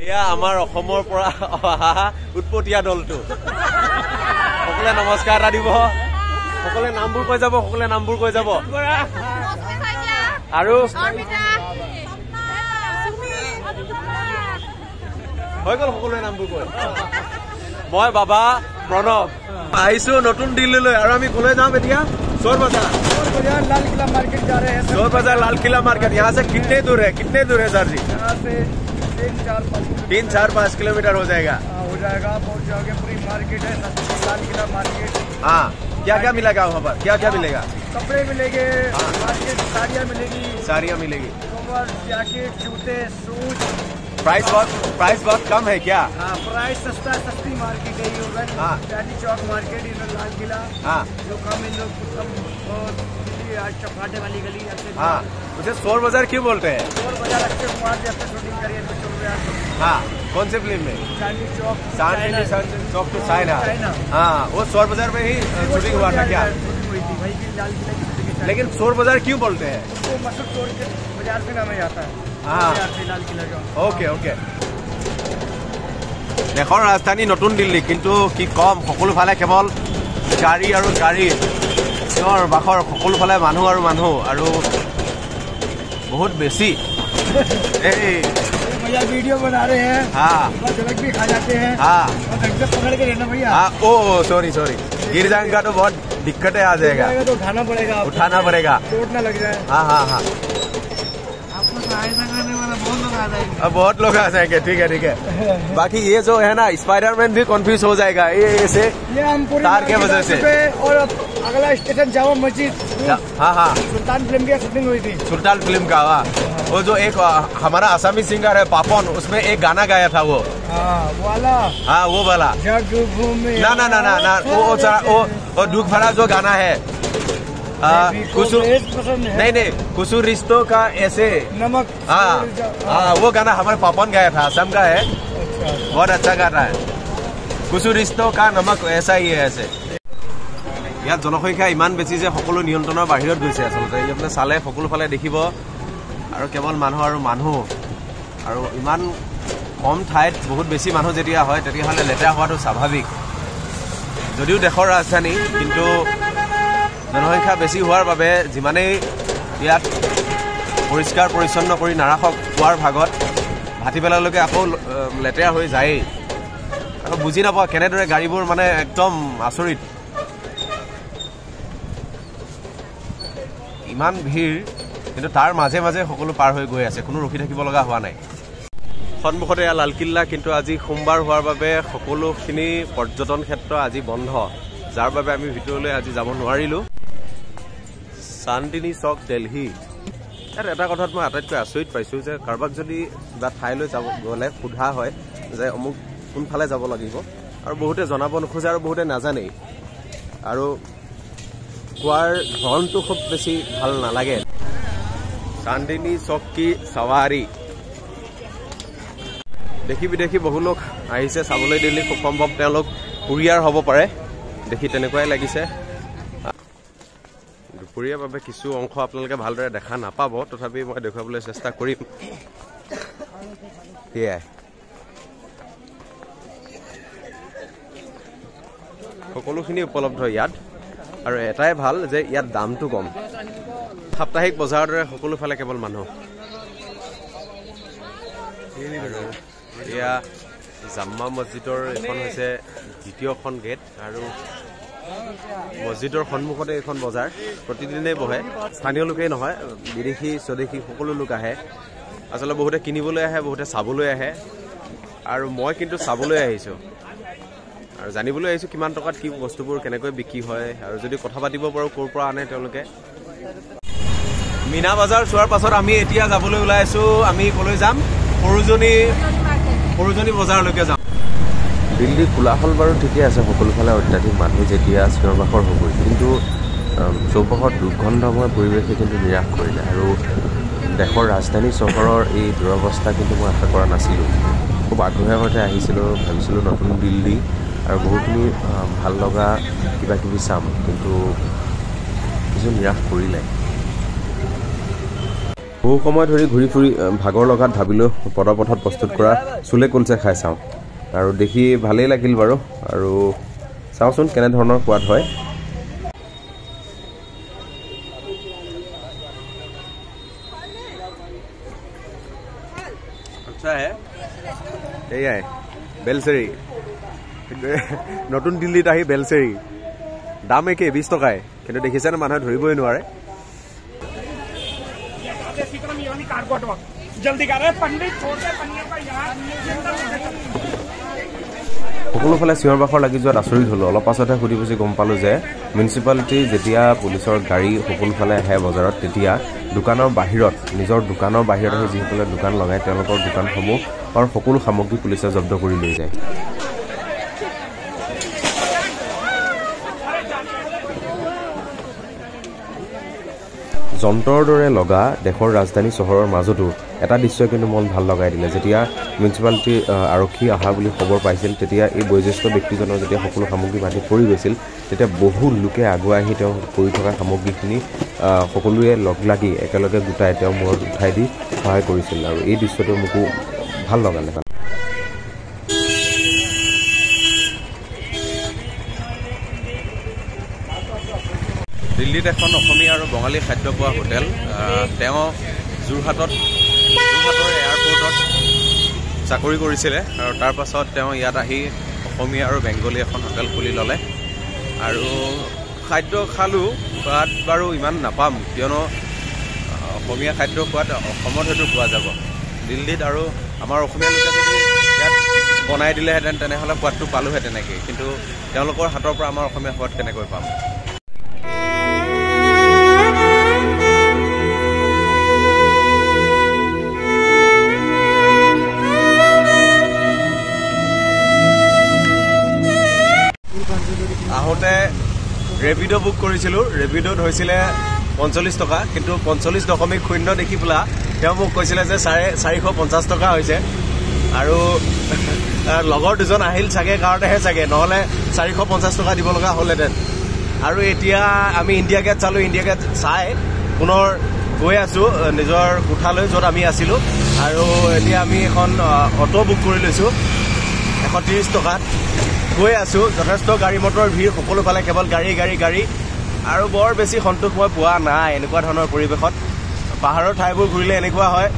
এয়া আমাৰ অসমৰ পৰা অহা উৎপতীয়া দলটো সকলে নমস্কাৰ এটা দিব সকলে নামবোৰ কৈ যাব আৰু হৈ গ'ল সকলোৱে নামবোৰ কৈ মই বাবা প্ৰণৱ আহিছো নতুন দিল্লীলৈ আৰু আমি কলৈ যাম এতিয়া चोर बाजार लाल किला मार्केट जा रहे हैं चोर बाजार लाल किला मार्केट यहाँ से कितने दूर है सर जी यहाँ से 3-4-5 किलोमीटर हो जाएगा पहुँच जाओगे पूरी मार्केट है लाल किला मार्केट हाँ क्या क्या मिलेगा वहाँ पर क्या क्या मिलेगा कपड़े मिलेंगे मार्केट साड़ियाँ मिलेगी जैकेट जूते शूज प्राइस बहुत कम है क्या प्राइस सस्ती मार्केट है चांदनी चौक मार्केट लाल किला जो कम इन लोग चौपाटे वाली गली हाँ उसे चोर बाजार क्यों बोलते हैं चोर बाजार अक्षय कुमार जी अपने शूटिंग करिए हाँ कौन से फिल्म में चांदनी चौक टू चाइना हाँ वो चोर बाजार में ही शूटिंग हुआ था क्या लेकिन चोर बाजार क्यों बोलते हैं मशहूर चोर के बाजार से नाम आता है ओके ओके देशर राजधानी नतुन दिल्ली किन्तु कि कम सकलो फाले केवल गाड़ी और गाड़ी बाखर सकलो फाले मानुह और बहुत बेसी भैया वीडियो बना रहे हैं हाँ झलक भी खा जाते हैं हाँ पकड़ के रहना भैया हाँ ओ सॉरी गिर जाएगा तो बहुत दिक्कतें आ जाएगा तो उठाना पड़ेगा चोट ना लग जाए हाँ बहुत लोग आ जाएंगे ठीक है बाकी ये जो है ना स्पाइडरमैन भी कंफ्यूज हो जाएगा ये तार के वजह से और अगला स्टेशन जामा मस्जिद हाँ सुल्तान फिल्म की शूटिंग हुई थी सुल्तान फिल्म का वो जो एक हमारा आसामी सिंगर है पापन उसमें एक गाना गाया था वो वाला वो दुख भरा जो गाना है नहीं कुछ रिश्तों का ऐसे नमक हाँ वो गाना हमारे पापन गाया था असम का है बहुत अच्छा गाना है कुछ रिश्तों का नमक ऐसा ही है ऐसे ইয়াত জনসংখ্যা ইমান বেছি যে সকলো নিয়ন্ত্ৰণৰ বাহিৰত গৈছে আসলতে ইয়াতে চালে সকলো ফালে দেখিব আৰু কেৱল মানুহ আৰু ইমান কম ঠাইত বহুত বেছি মানুহ যেতিয়া হয় তেতিয়াহলে লেতেৰা হোৱাটো স্বাভাৱিক যদিও দেশৰ ৰাজধানী কিন্তু জনসংখ্যা বেছি হোৱাৰ বাবে যিমানেই ইয়াত পৰিষ্কাৰ পৰিচ্ছন্ন কৰি নাৰাখক হোৱাৰ ভাগত ভাটিবেলালৈকে আকৌ লেতেৰা হৈ যায়েই আৰু বুজি নাপাওঁ কেনেদৰে গাড়ীবোৰ মানে একদম আচৰিত ইমান ভিৰ কিন্তু তাৰ মাজে মাজে সকলো পাৰ হৈ গৈ আছে কোনো ৰখি থাকিব লগা হোৱা নাই সন্মুখতে লাল কিল্লা কিন্তু আজি সোমবাৰ হোৱাৰ বাবে সকলোখিনি পৰ্যটন ক্ষেত্ৰ আজি বন্ধ যাৰ বাবে আমি ভিতৰলৈ আজি যাব নোৱাৰিলো চান্দনী চক দিল্লী এটা কথাত মই আটাইতকৈ আচৰিত পাইছো যে কাৰোবাক যদি বা ঠাইলৈ যাব গ'লে সোধা হয় যে অমুক কোনফালে যাব লাগিব আৰু বহুতে জনাব নোখোজে আৰু বহুতে নাজানেই আৰু কোৱাৰ ধৰণটো খুব বেছি ভাল নালাগে চান্দনী চক কি সৱাৰী দেখি বিদেশী বহু লোক আহিছে চাবলৈ দিল্লী খুব সম্ভৱ তেওঁলোক কুৰিয়াৰ হ'ব পাৰে দেখি তেনেকুৱাই লাগিছে দুপৰীয়াৰ বাবে কিছু অংশ আপোনালোকে ভালদৰে দেখা নাপাব তথাপি মই দেখুৱাবলৈ চেষ্টা কৰিম সকলোখিনি উপলব্ধ ইয়াত আৰু এটাই ভাল যে ইয়াত দামটো কম সাপ্তাহিক বজাৰৰ দৰে সকলো ফালে কেৱল মানুহ এয়া জাম্মা মছজিদৰ এখন হৈছে দ্বিতীয়খন গেট আৰু মছজিদৰ সন্মুখতে এখন বজাৰ প্ৰতিদিনেই বহে স্থানীয় লোকেই নহয় বিদেশী স্বদেশী সকলো লোক আহে আচলতে বহুতে কিনিবলৈ আহে বহুতে চাবলৈ আহে আৰু মই কিন্তু চাবলৈ আহিছোঁ আৰু জানিবলৈ আহিছোঁ কিমান টকাত কি বস্তুবোৰ কেনেকৈ বিক্ৰী হয় আৰু যদি কথা পাতিব পাৰোঁ ক'ৰ পৰা আনে তেওঁলোকে মিনা বজাৰ চোৱাৰ পাছত আমি এতিয়া যাবলৈ ওলাই আছোঁ আমি ক'লৈ যাম সৰুজনী বজাৰলৈকে যাম দিল্লী কোলাহল বাৰু ঠিকে আছে সকলোফালে অত্যাধিক মানুহ যেতিয়া চিঞৰ বাখৰ হ'ব কিন্তু চৌপাশত দুৰ্গন্ধময় পৰিৱেশে কিন্তু নিৰাশ কৰিলে আৰু দেশৰ ৰাজধানী চহৰৰ এই দুৰৱস্থা কিন্তু মই আশা কৰা নাছিলোঁ খুব আগ্ৰহেৰে আহিছিলোঁ ভাবিছিলোঁ নতুন দিল্লী আৰু বহুখিনি ভাল লগা কিবা কিবি চাম কিন্তু কিছু নিৰাশ কৰিলে বহু সময় ধৰি ঘূৰি ফুৰি ভাগৰ লগাত ভাবিলোঁ পদপথত প্ৰস্তুত কৰা চুলে কুলচে খাই চাওঁ আৰু দেখি ভালেই লাগিল বাৰু আৰু চাওঁচোন কেনেধৰণৰ সোৱাদ হয় আচ্ছা হে এয়াই বেলচেৰি নতুন দিল্লীত আহি বেলচেৰি দাম একে 20 টকাই কিন্তু দেখিছেনে মানুহে ধৰিবই নোৱাৰে সকলোফালে চিঞৰ বাখৰ লাগি যোৱাত আচৰিত হ'লোঁ অলপ পাছতহে সুধি পুছি গম পালোঁ যে মিউনিচিপালিটি যেতিয়া পুলিচৰ গাড়ী সকলোফালে আহে বজাৰত তেতিয়া দোকানৰ বাহিৰত নিজৰ দোকানৰ বাহিৰত আহি যিসকলে দোকান লগায় তেওঁলোকৰ দোকানসমূহৰ সকলো সামগ্ৰী পুলিচে জব্দ কৰি লৈ যায় যন্ত্ৰৰ দৰে লগা দেশৰ ৰাজধানী চহৰৰ মাজতো এটা দৃশ্যই কিন্তু মন ভাল লগাই দিলে যেতিয়া মিউনিচিপালিটিৰ আৰক্ষী অহা বুলি খবৰ পাইছিল তেতিয়া এই বয়োজ্যেষ্ঠ ব্যক্তিজনৰ যেতিয়া সকলো সামগ্ৰী বান্ধি পৰি গৈছিল তেতিয়া বহু লোকে আগুৱাই আহি তেওঁ পৰি থকা সামগ্ৰীখিনি সকলোৱে লগ লাগি একেলগে গোটাই তেওঁ মূৰত উঠাই দি সহায় কৰিছিল আৰু এই দৃশ্যটো মোকো ভাল লগালে দিল্লীত এখন অসমীয়া আৰু বঙালী খাদ্য পোৱা হোটেল তেওঁ যোৰহাটৰ এয়াৰপৰ্টত চাকৰি কৰিছিলে আৰু তাৰ পাছত তেওঁ ইয়াত আহি অসমীয়া আৰু বেংগলী এখন হোটেল খুলি ল'লে আৰু খাদ্য খালোঁ সোৱাদ বাৰু ইমান নাপাম কিয়নো অসমীয়া খাদ্য সোৱাদ অসমত হয়তো পোৱা যাব দিল্লীত আৰু আমাৰ অসমীয়া লোকে যদি ইয়াত বনাই দিলেহেঁতেন তেনেহ'লে সোৱাদটো পালোঁহেঁতেন তেনেকৈ কিন্তু তেওঁলোকৰ হাতৰ পৰা আমাৰ অসমীয়া সোৱাদ কেনেকৈ পাম আহোঁতে ৰেপিড' বুক কৰিছিলোঁ ৰেপিড'ত হৈছিলে 45 টকা কিন্তু 45.0 দেখি পেলাই তেওঁ মোক কৈছিলে যে 450 টকা হৈছে আৰু লগৰ দুজন আহিল চাগে কাৰণেহে চাগে নহ'লে 450 টকা দিব লগা হ'লহেঁতেন আৰু এতিয়া আমি ইণ্ডিয়া গেট চালোঁ ইণ্ডিয়া গেট চাই পুনৰ গৈ আছোঁ নিজৰ কোঠালৈ য'ত আমি আছিলোঁ আৰু এতিয়া আমি এখন অটো বুক কৰি লৈছোঁ 130 টকাত গৈ আছোঁ যথেষ্ট গাড়ী মটৰ ভিৰ সকলোফালে কেৱল গাড়ী আৰু বৰ বেছি সন্তোষ মই পোৱা নাই এনেকুৱা ধৰণৰ পৰিৱেশত পাহাৰৰ ঠাইবোৰ ঘূৰিলে এনেকুৱা হয়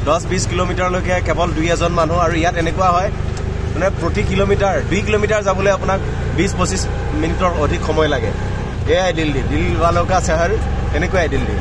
10-20 কিলোমিটাৰলৈকে কেৱল 2-এজন মানুহ আৰু ইয়াত এনেকুৱা হয় মানে প্ৰতি কিলোমিটাৰ 2 কিলোমিটাৰ যাবলৈ আপোনাক 20-25 মিনিটৰ অধিক সময় লাগে এয়াই দিল্লী ৱালো কা চহৰ এনেকুৱাই দিল্লী